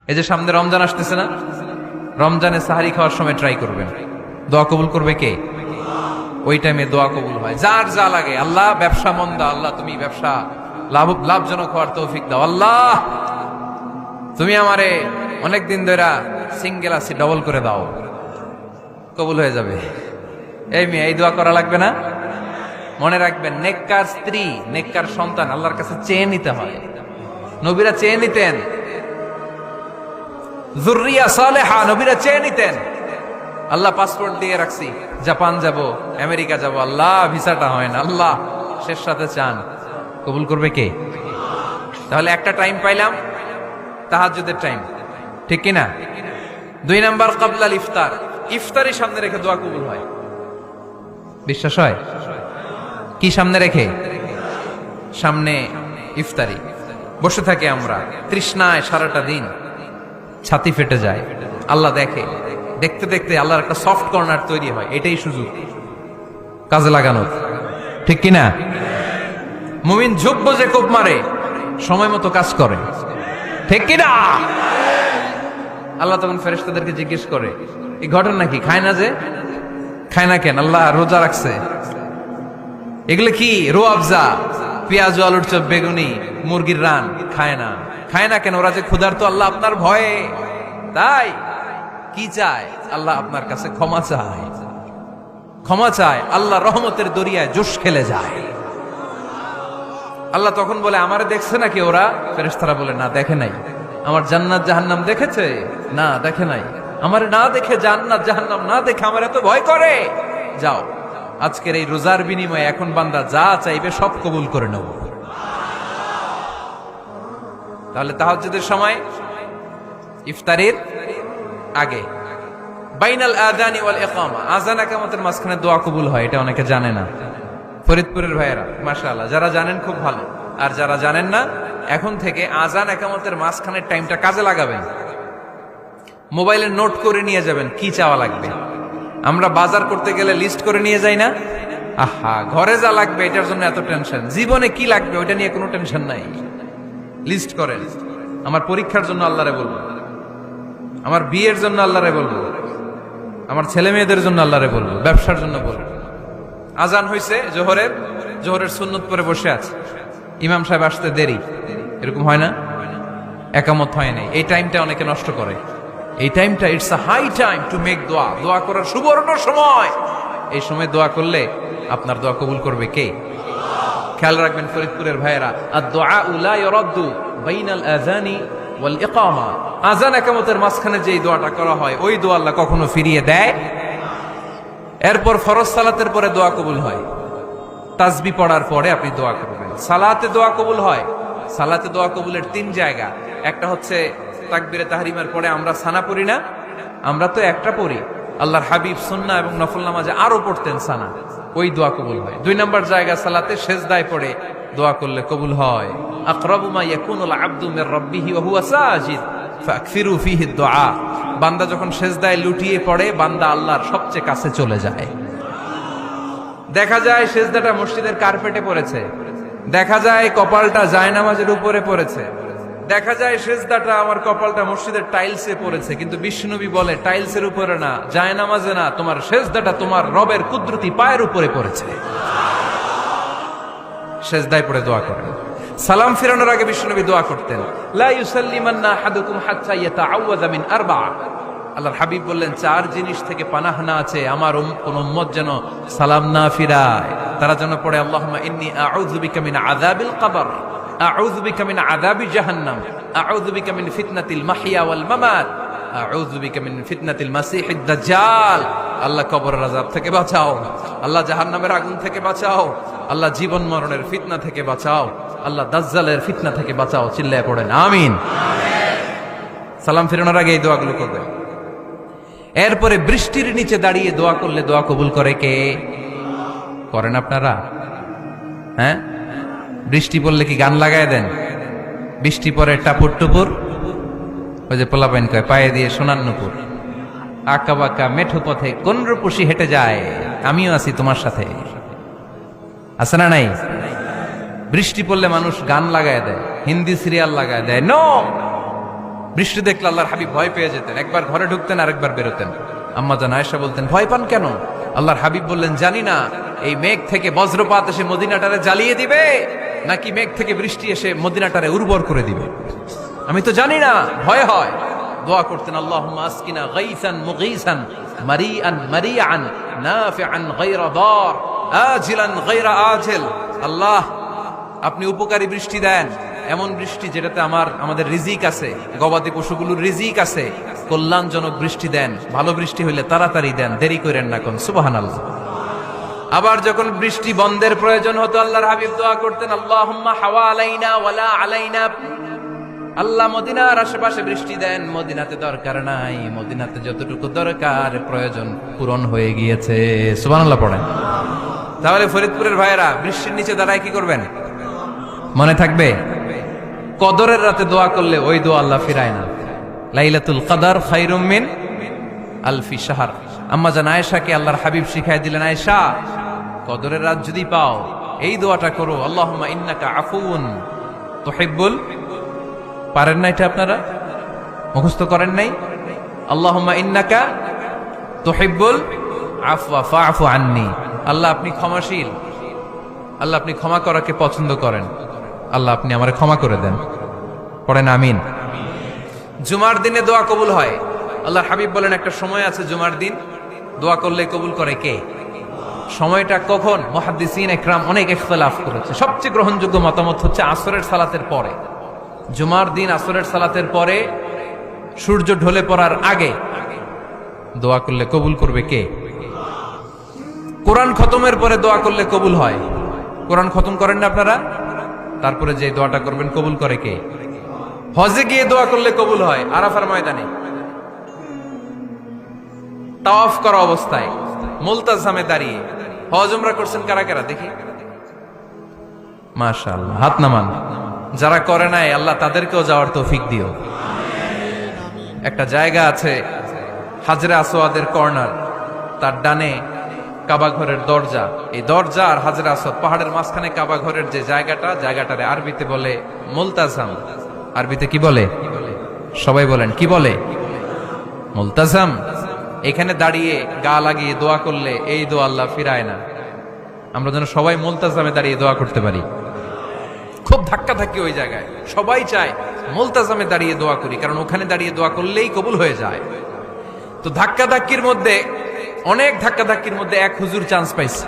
এই যে সামনে রমজান আসতেছে না, রমজানে সাহারি খাওয়ার সময় ট্রাই করবেন, দোয়া কবুল করবে কে? ওই টাইমে দোয়া কবুল হয়। যার যা লাগে, আল্লাহ ব্যবসা মন্দা, আল্লাহ তুমি ব্যবসা লাভজনক হওয়ার তৌফিক দাও, আল্লাহ তুমি আমারে অনেকদিন ধরে সিঙ্গেল আছি ডবল করে দাও, কবুল হয়ে যাবে। এই মেয়ে, এই দোয়া করা লাগবে না? মনে রাখবেন, নেককার স্ত্রী, নেককার সন্তান আল্লাহর কাছে চেয়ে নিতে হয়। নবীরা চেয়ে নিতেন, যুররিয়া সালেহা নবীরা চেয়ে নিতেন। আল্লাহ পাসপোর্ট দিয়ে রাখছি, জাপান যাব, আমেরিকা যাব, আল্লাহ ভিসাটা হয় না, আল্লাহ শেষ সাথে চান, কবুল করবে কে? তাহলে একটা টাইম পাইলাম, তাহাজ্জুদের টাইম, ঠিক কিনা? 2 নাম্বার ক্বাবলাল ইফতার, ইফতারি সামনে রেখে দোয়া কবুল হয়। বিশ্বাস হয়? কি সামনে রেখে? সামনে ইফতারি। বসে থাকি আমরা তৃষ্ণায় সারাটা দিন, ছাতি ফেটে যায়, আল্লাহ দেখে, দেখতে দেখতে আল্লাহর একটা সফট কর্নার তৈরি হয়। এটাই সুযোগ কাজে লাগানোর, ঠিক কিনা? মুমিন যোগ্য যে কোপ মারে, সময় মতো কাজ করে, ঠিক কিনা? আল্লাহ তখন ফেরেশতাদেরকে জিজ্ঞেস করে, এই ঘটনা কি? খায় না যে, খায় না কেন? আল্লাহ রোজা রাখছে। এগুলো কি? রোয়াবজা, পেঁয়াজ, আলুর চপ, বেগুনি, মুরগির রান, খায় না। খায় না কেন? ওরা যে ক্ষুধার্ত, আল্লাহ আপনার ভয়ে। তাই কি চায়? আল্লাহ আপনার কাছে ক্ষমা চায়, ক্ষমা চায়। আল্লাহ রহমতের দরিয়ায় জোশ খেলে যায়। আল্লাহ তখন বলে, আমারে দেখছে নাকি ওরা? ফেরেশতারা বলে, না দেখে নাই। আমার জান্নাত জাহান্নাম দেখেছে? না দেখে নাই। আমার না দেখে, জান্নাত জাহান্নাম না দেখে আমার এত ভয় করে। যাও, আজকের এই রোজার বিনিময়ে এখন বান্দা যা চাইবে সব কবুল করে নেব। তাহলে তাহাজ্জুদের সময়, ইফতারের আগে, বাইনাল আযানি ওয়াল ইকামা, আযান ইকামতের মাঝখানে দোয়া কবুল হয়। এটা অনেকে জানে না। ফরিদপুরের ভাইয়েরা মাশাআল্লাহ, যারা জানেন খুব ভালো, আর যারা জানেন না, এখন থেকে আযান ইকামতের মাঝখানের টাইমটা কাজে লাগাবেন। মোবাইলে নোট করে নিয়ে যাবেন কি চাওয়া লাগবে। আমরা বাজার করতে গেলে লিস্ট করে নিয়ে যাই না? আহা, ঘরে যা লাগবে এটার জন্য এত টেনশন, জীবনে কি লাগবে ওইটা নিয়ে কোনো টেনশন নাই। লিস্ট করেন। আমার পরীক্ষার জন্য আল্লাহরে বলবো, আমার বিয়ের জন্য আল্লাহরে বলবো, আমার ছেলে মেয়েদের জন্য আল্লাহরে বলবো, ব্যবসার জন্য বলবো। আজান হয়েছে জোহরের সুন্নত পরে বসে আছে, ইমাম সাহেব আসতে দেরি, এরকম হয় না? একামত হয় নাই, এই টাইমটা অনেকে নষ্ট করে। এই টাইমটা, it's a high time to make দোয়া, দোয়া করার সুবর্ণ সময়। এই সময় দোয়া করলে আপনার দোয়া কবুল করবে কে? খেয়াল রাখবেন ফরিদপুরের ভাইয়েরা, আদ-দুআ লা ইউরাদ্দু বাইনাল আযানি ওয়াল ইকামা, আযান ইকামতের মাঝখানে যেই দোয়াটা করা হয়, ওই দোয়া আল্লাহ কখনো ফিরিয়ে দেয়। এরপর ফরজ সালাতের পরে দোয়া কবুল হয়, তাসবিহ পড়ার পরে আপনি দোয়া করবেন। সালাতে দোয়া কবুল হয়। সালাতে দোয়া কবুলের 3 জায়গা। একটা হচ্ছে তাকবীরে তাহরিমের পরে আমরা সানা পড়ি না, আমরা তো একটা পড়ি, আল্লাহর হাবিব সুন্নাহ এবং নফল নামাজে আরো পড়তেন সানা, ওই দোয়া কবুল হয়। 2 নম্বর জায়গা, সালাতে সেজদায় পড়ে দোয়া করলে কবুল হয়। আকরাবু মা ইয়াকুনুল আবদু মির রাব্বিহি ওয়া হুয়া সাজিদ ফাকফিরু ফীহি দুআ, বান্দা যখন সেজদায় লুটিয়ে পড়ে, বান্দা আল্লাহর সবচেয়ে কাছে চলে যায়। দেখা যায় সেজদাটা মসজিদের কার্পেটে পড়েছে, দেখা যায় কপালটা জায়নামাজের উপরে পড়েছে, দেখা যায় সেজদাটা, আমার কপালটা মসজিদের টাইলসে পড়েছে, কিন্তু বিশ্বনবী বলে টাইলসের উপরে না, জায়নামাজে না, তোমার সেজদাটা তোমার রবের কুদরতি পায়ের উপরে পড়েছে। সেজদায় পড়ে দোয়া করেন। সালাম ফিরানোর আগে বিশ্বনবী দোয়া করতেন, লা ইউসাল্লিমান্না আহাদুকুম হাত্তা ইয়াতাআওয়াযা মিন আরবা। আল্লাহর হাবিব বললেন, 4 জিনিস থেকে পানাহ না আছে আমার কোন উম্মত যেন সালাম না ফিরায়। তারা যেন পড়ে, আল্লাহুম্মা ইন্নী আউযু বিকা মিন আযাবিল কবর, আউযু বিকা মিন আযাবি জাহান্নাম, আউযু বিকা মিন ফিতনাতিল মাহইয়া ওয়াল মামাত, আউযু বিকা মিন ফিতনাতিল মাসিহিদ দাজ্জাল। আল্লাহ কবরের আযাব থেকে বাঁচাও, আল্লাহ জাহান্নামের আগুন থেকে বাঁচাও, আল্লাহ জীবন মরণের ফিতনা থেকে বাঁচাও, আল্লাহ দাজ্জালের ফিতনা থেকে বাঁচাও। চিল্লায়ে পড়েন আমিন। সালাম ফিরানোর আগে এই দোয়াগুলো করবেন। এরপরে বৃষ্টির নিচে দাঁড়িয়ে দোয়া করলে দোয়া কবুল করে কে? করেন আপনারা? হ্যাঁ, বৃষ্টি পড়লে কি গান লাগায় দেন? বৃষ্টি পরে টাপুর টুপুর, ওই যে পোলাপাইন কয়, পায়ে দিয়ে সোনার নুপুর, আঁকা বাঁকা মেঠো পথে কোন রূপসী হেঁটে যায়, আমিও আছি তোমার সাথে, আছে না নাই? বৃষ্টি পড়লে মানুষ গান লাগায় দেয়, হিন্দি সিরিয়াল লাগায় দেয়। নো, বৃষ্টি দেখলে আল্লাহর হাবিব ভয় পেয়ে যেতেন, একবার ঘরে ঢুকতেন আর একবার বেরোতেন। আম্মা জান আয়েশা বলতেন, ভয় পান কেন? আল্লাহর হাবিব বললেন, জানি না এই মেঘ থেকে বজ্রপাত এসে মদিনাটারে জ্বালিয়ে দিবে নাকি মেঘ থেকে বৃষ্টি এসে মদিনাটারে উর্বর করে দিবে, আমি তো জানি না, ভয় হয়। দোয়া করতেন, আল্লাহুম্মা আসকিনা গাইসান মুগীসান মারিআন মারিআন নাফিআন গায়রা দার আজিলান গায়রা আজিল। আল্লাহ, আপনি উপকারী বৃষ্টি দেন, এমন বৃষ্টি যেটাতে আমাদের রিজিক আছে, গবাদি পশুগুলোর রিজিক আছে, কল্যাণজনক বৃষ্টি দেন, ভালো বৃষ্টি হইলে তাড়াতাড়ি দেন, দেরি করেন না কোন। সুবহানাল্লাহ। আবার যখন বৃষ্টি বন্ধের প্রয়োজন হতো আল্লাহর হাবিব দোয়া করতেন, আল্লাহুম্মা হাওয়া আলাইনা ওয়ালা আলাইনা। আল্লাহ মদিনার আশেপাশে বৃষ্টি দেন, মদিনাতে দরকার নাই, মদিনাতে যতটুকু দরকার প্রয়োজন পূরণ হয়ে গিয়েছে। সুবহানাল্লাহ পড়েন। তাহলে ফরিদপুরের ভাইয়েরা বৃষ্টির নিচে দাঁড়ায় কি করবেন মনে থাকবে? কদরের রাতে দোয়া করলে ওই দোয়া আল্লাহ ফিরায় না। লাইলাতুল কদর খায়রুম মিন আলফি শাহর। আম্মা জান আয়েশাকে আল্লাহর হাবিব শিখাই দিলেন, আয়েশা, কদরের রাত যদি পাও এই দোয়াটা করো, আল্লাহুম্মা ইন্নাকা আফুউন তুহিব্বুল। পারেন না এটা? আপনারা মুখস্থ করেন নাই? আল্লাহুম্মা ইন্নাকা তুহিব্বুল আফওয়া ফাআফু আন্নি। আল্লাহ আপনি ক্ষমাশীল, আল্লাহ আপনি ক্ষমা করাকে পছন্দ করেন, আল্লাহ আপনি আমারে ক্ষমা করে দেন। পড়েন আমিন। জুমার দিনে দোয়া কবুল হয়। আল্লাহর হাবিব বলেন, একটা সময় আছে জুমার দিন দোয়া করলে কবুল করে কে? সময়টা কখন? মুহাদ্দিসিন ইকরাম অনেক ইখতিলাফ করেছে। সবচেয়ে গ্রহণযোগ্য মতামত হচ্ছে আসরের সালাতের পরে। জুমার দিন আসরের সালাতের পরে সূর্য ঢলে পড়ার আগে দোয়া করলে কবুল করবে কে? কোরআন খতমের পরে দোয়া করলে কবুল হয়। কোরআন খতম করেন না আপনারা? তারপরে যে দোয়াটা করবেন কবুল করে কে? হজে গিয়ে দোয়া করলে কবুল হয়। আরাফার ময়দানে তাওয়াফ করা অবস্থায় মুলতাজামে দাঁড়িয়ে। হজ উমরা করছেন কারা কারা দেখি? মাশাআল্লাহ, হাত নামান। যারা করে নাই আল্লাহ তাদেরকেও যাওয়ার তৌফিক দিও। একটা জায়গা আছে হাজরে আসওয়াদের কর্নার, তার ডানে কাবা ঘরের দরজা। এই দরজা আর হাজরে আসওয়াদ পাহাড়ের মাঝখানে কাবা ঘরের যে জায়গাটারে আরবিতে বলে মুলতাজাম। আরবিতে কি বলে? সবাই বলেন, কি বলে? মুলতাজাম। এখানে দাঁড়িয়ে গা লাগিয়ে দোয়া করলে এই দোয়া আল্লাহ ফিরায় না। আমরা যেন সবাই মুলতাজামে দাঁড়িয়ে দোয়া করতে পারি। খুব ধাক্কা ধাক্কি ওই জায়গায়, সবাই চায় মুলতাজামে দাঁড়িয়ে দোয়া করি, কারণ ওখানে দাঁড়িয়ে দোয়া করলেই কবুল হয়ে যায়। তো ধাক্কা ধাক্কির মধ্যে, অনেক ধাক্কা ধাক্কির মধ্যে এক হুজুর চান্স পাইছে।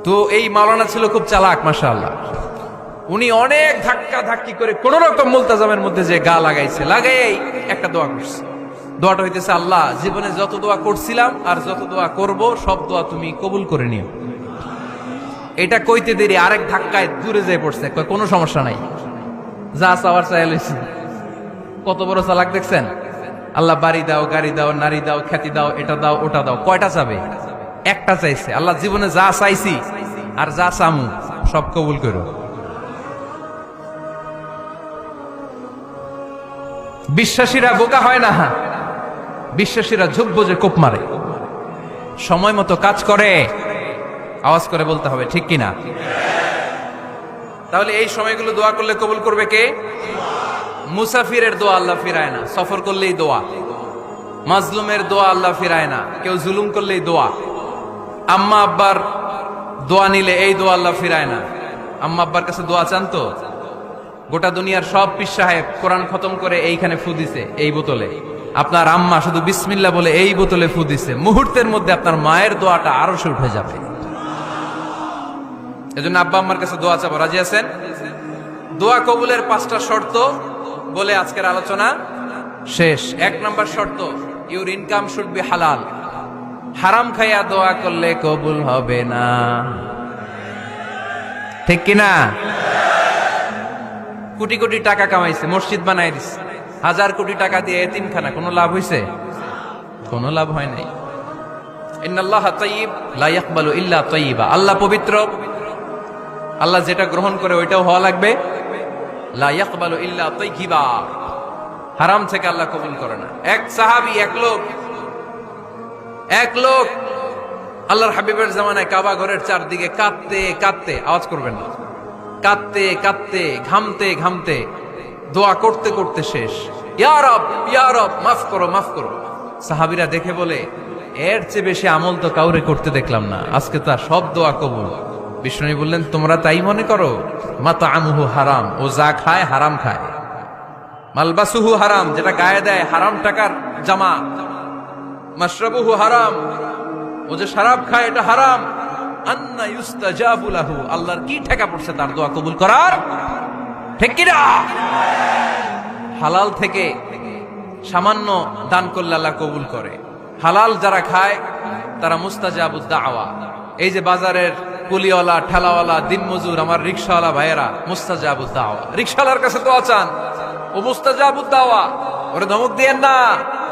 তো এই মাওলানা ছিল খুব চালাক, মাশাআল্লাহ। উনি অনেক ধাক্কা ধাক্কি করে কোন রকম মুলতাজামের মধ্যে যে গা লাগাইছে, লাগাই একটা দোয়া করছে। দোয়াটা হইতেছে, আল্লাহ জীবনে যত দোয়া করছিলাম আর যত দোয়া করব সব দোয়া তুমি কবুল করে নিও। এটা কইতে দেরি আরেক ধাক্কায় দূরে যেয়ে পড়ছে, কোনো সমস্যা নাই, যা চাওয়ার চাই লইছি। কত বড় চালাক দেখছেন? আল্লাহ বাড়ি দাও, গাড়ি দাও, নারী দাও, খ্যাতি দাও, এটা দাও, ওটা দাও। কয়টা চাবে? একটা চাইছে। আল্লাহ জীবনে যা চাইছি আর যা চামু সব কবুল করো। বিশ্বাসীরা বোকা হয় না, বিশ্বাসীরা ঝুঁকবো যে কোপ মারে। সময় মতো কাজ করে, আওয়াজ করে বলতে হবে, ঠিক কিনা? তাহলে এই সময়গুলো দোয়া করলে কবুল করবে কে? মুসাফিরের দোয়া আল্লাহ ফিরায় না, সফর করলেই দোয়া। মাজলুমের দোয়া আল্লাহ ফিরায় না, কেউ জুলুম করলেই দোয়া। আম্মা আব্বার দোয়া নিলে এই দোয়া আল্লাহ ফিরায় না। আম্মা আব্বার কাছে দোয়া চান তো? গোটা দুনিয়ার সব পীর সাহেব কোরআন খতম করে এইখানে ফু দিছে এই বোতলে, আপনার আম্মা শুধু বিসমিল্লাহ বলে এই বোতলে ফু দিছে, মুহূর্তের মধ্যে আপনার মায়ের দোয়াটা আরো সে উঠে যাবে। এজন্য আব্বা আম্মার কাছে দোয়া চাবো, রাজি আছেন? দোয়া কবুলের 5টা শর্ত বলে আজকের আলোচনা শেষ। 1 নম্বর শর্ত, ইউর ইনকাম শুড বি হালাল। হারাম খাইয়া দোয়া করলে কবুল হবে না, ঠিক কিনা? কোটি কোটি টাকা কামাইছে, মসজিদ বানাই দিছে, 1000 কোটি টাকা দিয়ে এতিমখানা, কোনো লাভ হইছে? কোনো লাভ হয় নাই। ইন্নাল্লাহা তাইয়্যিব লা ইয়াকবালু ইল্লা তাইয়্যিবা। আল্লাহ পবিত্র, আল্লাহ যেটা গ্রহণ করে ওইটাও হওয়া লাগবে। লা ইয়াকবালু ইল্লা তাইয়্যিবা, হারাম থেকে আল্লাহ কবুল করে না। এক সাহাবী, এক লোক আল্লাহর হাবিবের জামানায় কাবা ঘরের চারদিকে কাঁদতে কাঁদতে, আওয়াজ করবেন না, কাঁদতে কাঁদতে, ঘামতে ঘামতে, দোয়া করতে করতে শেষ। ইয়া রব, ইয়া রব, মাফ করো, মাফ করো। সাহাবীরা দেখে বলে, এর চেয়ে বেশি আমল তো কাউরে করতে দেখলাম না, আজকে তার সব দোয়া কবুল। বিষ্ণু বললেন, তোমরা তাই মনে করো? মাতআমুহু হারাম, ও যা খায় হারাম খায়। মালবাসুহু হারাম, যেটা গায়ে দেয় হারাম টাকার জামা। মাশরাবুহু হারাম, ও যে শরাব খায় এটা হারাম। আন্না ইউস্তাজাবু লাহু, আল্লাহর কি ঠেকা পড়ছে তার দোয়া কবুল করার? ঠিক কি না? হালাল থেকে সামান্য দান করলে আল্লাহ কবুল করে। হালাল যারা খায় তারা মুস্তাজাবুদ দাওয়া। এই যে বাজারের কুলিওয়ালা, ঠেলাওয়ালা, দিনমজুর, আমার রিকশাওয়ালা ভাইয়েরা, মুস্তাজাবুদ দাওয়া। রিকশাওয়ালার কাছে দোয়া চান, ও মুস্তাজাবুদ দাওয়া। ওরে ধমক দিয়েন না,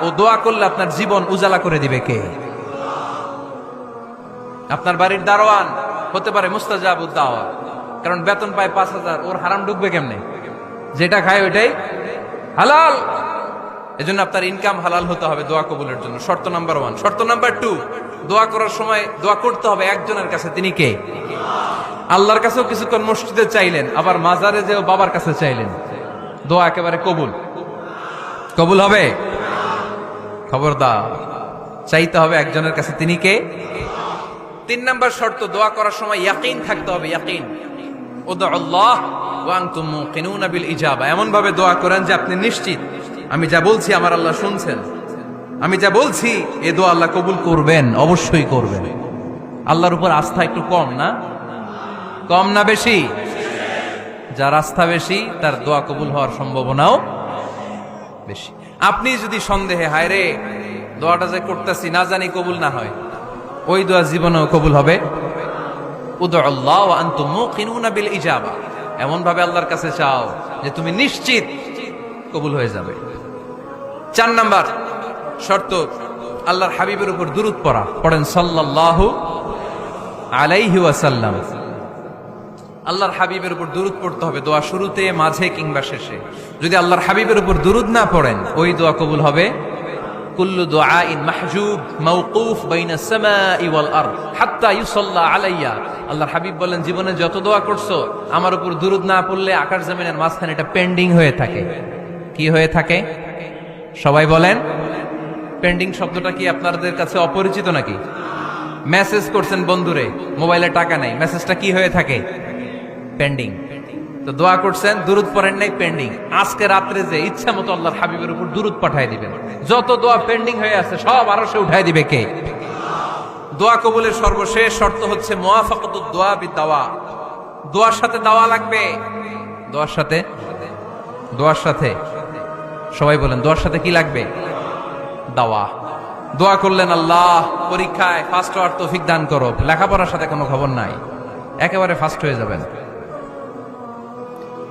ও দোয়া করলে আপনার জীবন উজালা করে দিবে কে? আপনার বাড়ির দারোয়ান হতে পারে মুস্তাজাবুদ দাওয়া, কারণ বেতন পায় 5,000, ওর হারাম ঢুকবে কেমনে? যেটা খায় ওইটাই হালাল। এজন্য আপনার ইনকাম হালাল হতে হবে দোয়া কবুলের জন্য। শর্ত নাম্বার 1। শর্ত নাম্বার 2, দোয়া করার সময় দোয়া করতে হবে একজনের কাছে। তিনি কে? আল্লাহর কাছেও কিছুক্ষণ মসজিদে চাইলেন, আবার মাজারে যেও বাবার কাছে চাইলেন, দোয়া একেবারে কবুল। কবুল হবে? খবরদার, চাইতে হবে একজনের কাছে। তিনি কে? 3 নাম্বার শর্ত, দোয়া করার সময় ইয়াকিন থাকতে হবে। ইয়াকিন, উদউ আল্লাহ ওয়া আনতুম মুকিনুনা বিল ইজাবা। এমন ভাবে দোয়া করেন যে আপনি নিশ্চিত, আমি যা বলছি আমার আল্লাহ শুনছেন, আমি যা বলছি এ দোয়া আল্লাহ কবুল করবেন, অবশ্যই করবেন। আল্লাহর উপর আস্থা একটু কম না? কম না বেশি? যার আস্থা বেশি তার দোয়া কবুল হওয়ার সম্ভাবনাও বেশি। আপনি যদি সন্দেহে, হায় রে দোয়াটা যে করতেছি না জানি কবুল না হয়, ওই দোয়া জীবনেও কবুল হবে। উদউ আল্লাহ ওয়া আনতুম মুকিনুনা বিল ইজাবা, এমন ভাবে আল্লাহর কাছে চাও যে তুমি নিশ্চিত কবুল হয়ে যাবে। 4 নাম্বার শর্ত, আল্লাহর হাবিবের উপর দুরূদ পড়া। পড়েন সাল্লাল্লাহু আলাইহি ওয়াসাল্লাম। আল্লাহর হাবিবের উপর দুরূদ পড়তে হবে দোয়া শুরুতে, মাঝে কিংবা শেষে। যদি আল্লাহর হাবিবের উপর দুরূদ না পড়েন, ওই দোয়া কবুল হবে। কুল্লু দুআইন মাহজুব মাওকুফ বাইনা সামাই ওয়াল আরদ হাত্তা ইউসাল্লা আলাইয়া। আল্লাহর হাবিব বলেন, জীবনে যত দোয়া করছো আমার উপর দুরূদ না পড়লে আকাশ জমিনের মাঝখানে এটা পেন্ডিং হয়ে থাকে। কি হয়ে থাকে? সবাই বলেন। পেন্ডিং শব্দটা কি আপনাদের কাছে অপরিচিত নাকি? মেসেজ করছেন বন্ধুরে, মোবাইলে টাকা নাই, মেসেজটা কি হয়ে থাকে? পেন্ডিং। তো দোয়া করছেন, দুরূদ পড়েন নাই, পেন্ডিং। আজকে রাত্রে যে ইচ্ছা মতো আল্লাহর হাবিবের উপর দুরূদ পাঠিয়ে দিবেন, যত দোয়া পেন্ডিং হয়ে আছে সব আরশে উঠায় দিবে কে? দোয়া কবুলের সর্বশেষ শর্ত হচ্ছে মুওয়াফাকাতুদ দোয়া বিদাওয়া। দোয়ার সাথে দাওয়া লাগবে। দোয়ার সাথে, দোয়ার সাথে সবাই বলেন, দোয়ার সাথে কি লাগবে? দাওয়া। দোয়া করলেন, আল্লাহ পরীক্ষায় ফার্স্ট হওয়ার তৌফিক দান করো। লেখাপড়ার সাথে কোনো খবর নাই, একেবারে ফার্স্ট হয়ে যাবেন।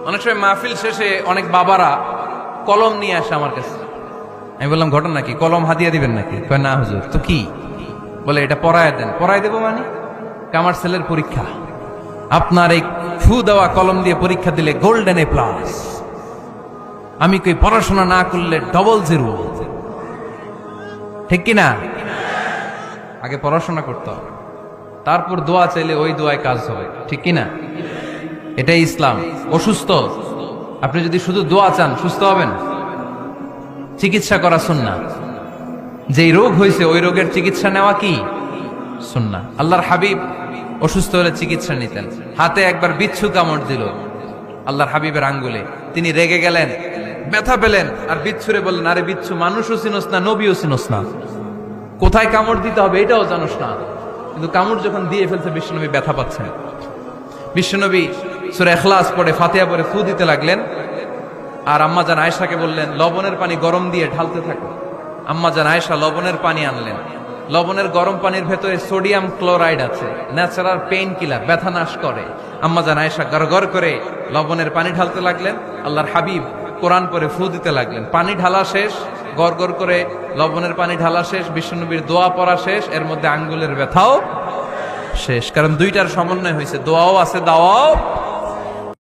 অনেক সময় মাহফিল শেষে অনেক বাবারা কলম নিয়ে আসে আমার কাছে। আমি বললাম, ঘটনা কি? কলম হাদিয়া দিবেন নাকি? কয় না হুজুর। তো কি? বলে, এটা পড়ায় দেন। পড়ায় দেবো মানে? আমার ছেলের পরীক্ষা, আপনার এই ফু দেওয়া কলম দিয়ে পরীক্ষা দিলে গোল্ডেন এ প্লাস। আমি কই, পড়াশোনা না করলে ডবল জিরো। ঠিক কিনা? আগে পড়াশোনা করতে হবে, তারপর দোয়া চাইলে ওই দোয়ায় কাজ হবে। ঠিক কিনা? এটাই ইসলাম। অসুস্থ আপনি যদি শুধু দোয়া চান, সুস্থ হবেন? চিকিৎসা করা সুন্নাহ। যেই রোগ হয়েছে ওই রোগের চিকিৎসা নেওয়া কি সুন্নাহ। আল্লাহর হাবিব অসুস্থ হলে চিকিৎসা নিতেন। হাতে একবার বিচ্ছু কামড় দিল আল্লাহর হাবিবের আঙ্গুলে, তিনি রেগে গেলেন, ব্যথা পেলেন, আর বিচ্ছুরে বললেন, আরে বিচ্ছু, মানুষও চিনোস না, নবীও চিনোস না, কোথায় কামড় দিতে হবে এটাও জানোস না। কিন্তু কামড় যখন দিয়ে ফেলছে, বিশ্বনবী ব্যথা পাচ্ছেন। বিশ্বনবী সূরা ইখলাস পড়ে, ফাতিহা পড়ে ফু দিতে লাগলেন। আর আম্মা জান আয়েশাকে বললেন, লবণের পানি গরম দিয়ে ঢালতে থাকো। আম্মা জান আয়েশা লবণের পানি আনলেন। লবণের গরম পানির ভেতরে সোডিয়াম ক্লোরাইড আছে, ন্যাচারাল পেইন কিলার, ব্যথা নাশ করে। আম্মা জান আয়েশা গড়গড় করে লবণের পানি ঢালতে লাগলেন। আল্লাহর হাবিব কোরআন পড়ে ফু দিতে লাগলেন। পানি ঢালা শেষ, গড়গড় করে লবণের পানি ঢালা শেষ, বিশ্বনবীর দোয়া পড়া শেষ, এর মধ্যে আঙ্গুলের ব্যথাও শেষ। কারণ দুইটার সমন্বয় হয়েছে, দোয়াও আছে, দাওয়াও